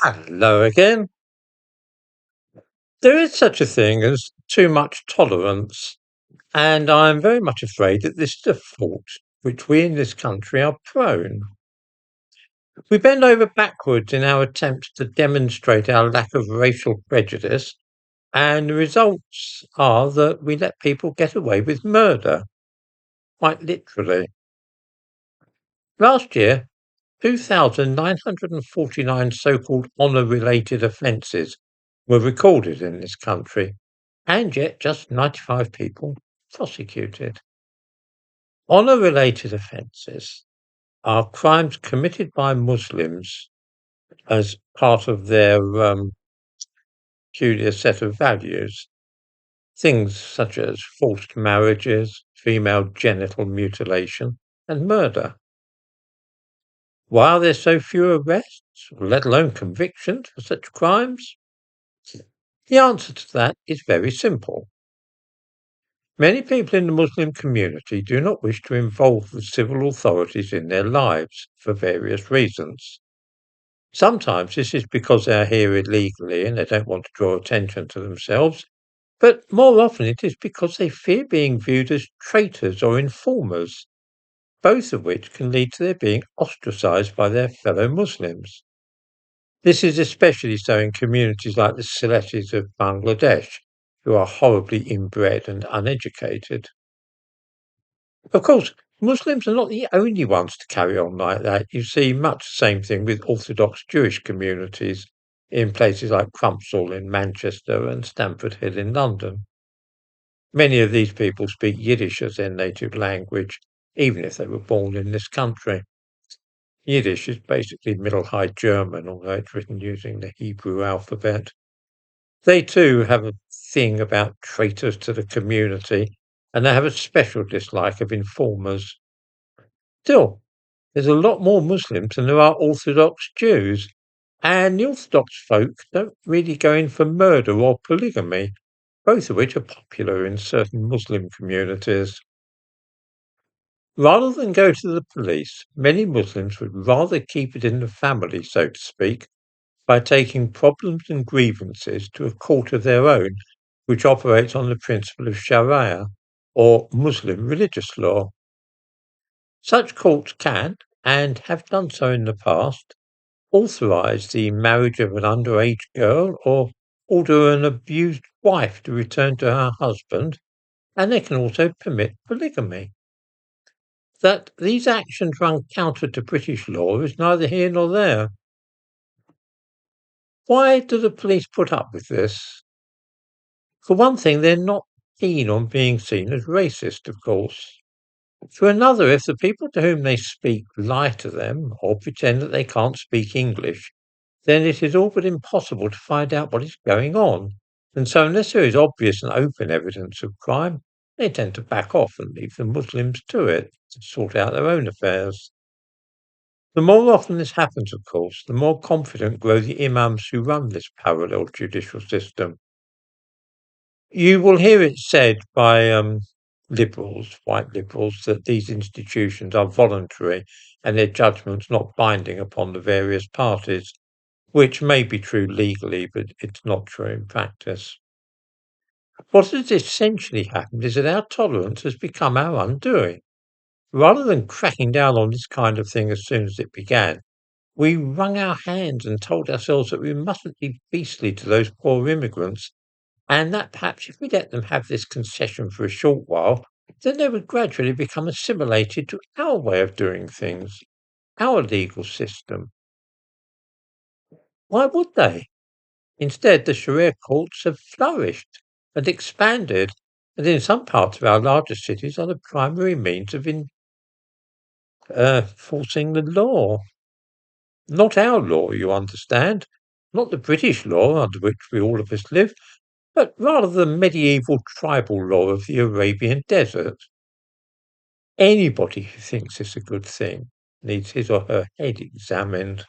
Hello again. There is such a thing as too much tolerance, and I'm very much afraid that this is a fault which we in this country are prone. We bend over backwards in our attempts to demonstrate our lack of racial prejudice, and the results are that we let people get away with murder, quite literally. Last year, 2,949 so-called honour-related offences were recorded in this country, and yet just 95 people prosecuted. Honour-related offences are crimes committed by Muslims as part of their peculiar set of values. Things such as forced marriages, female genital mutilation, and murder. Why are there so few arrests, let alone convictions for such crimes? The answer to that is very simple. Many people in the Muslim community do not wish to involve the civil authorities in their lives for various reasons. Sometimes this is because they are here illegally and they don't want to draw attention to themselves, but more often it is because they fear being viewed as traitors or informers, both of which can lead to their being ostracized by their fellow Muslims. This is especially so in communities like the Seletis of Bangladesh, who are horribly inbred and uneducated. Of course, Muslims are not the only ones to carry on like that. You see much the same thing with Orthodox Jewish communities in places like Crumpsall in Manchester and Stamford Hill in London. Many of these people speak Yiddish as their native language, even if they were born in this country. Yiddish is basically Middle High German, although it's written using the Hebrew alphabet. They too have a thing about traitors to the community, and they have a special dislike of informers. Still, there's a lot more Muslims than there are Orthodox Jews, and the Orthodox folk don't really go in for murder or polygamy, both of which are popular in certain Muslim communities. Rather than go to the police, many Muslims would rather keep it in the family, so to speak, by taking problems and grievances to a court of their own, which operates on the principle of Sharia, or Muslim religious law. Such courts can, and have done so in the past, authorize the marriage of an underage girl or order an abused wife to return to her husband, and they can also permit polygamy. That these actions run counter to British law is neither here nor there. Why do the police put up with this? For one thing, they're not keen on being seen as racist, of course. For another, if the people to whom they speak lie to them or pretend that they can't speak English, then it is all but impossible to find out what is going on. And so unless there is obvious and open evidence of crime, they tend to back off and leave the Muslims to it to sort out their own affairs. The more often this happens, of course, the more confident grow the imams who run this parallel judicial system. You will hear it said by liberals, white liberals, that these institutions are voluntary and their judgments not binding upon the various parties, which may be true legally, but it's not true in practice. What has essentially happened is that our tolerance has become our undoing. Rather than cracking down on this kind of thing as soon as it began, we wrung our hands and told ourselves that we mustn't be beastly to those poor immigrants, and that perhaps if we let them have this concession for a short while, then they would gradually become assimilated to our way of doing things, our legal system. Why would they? Instead, the Sharia courts have flourished and expanded, and in some parts of our larger cities are the primary means of enforcing the law. Not our law, you understand, not the British law under which we all of us live, but rather the medieval tribal law of the Arabian desert. Anybody who thinks it's a good thing needs his or her head examined.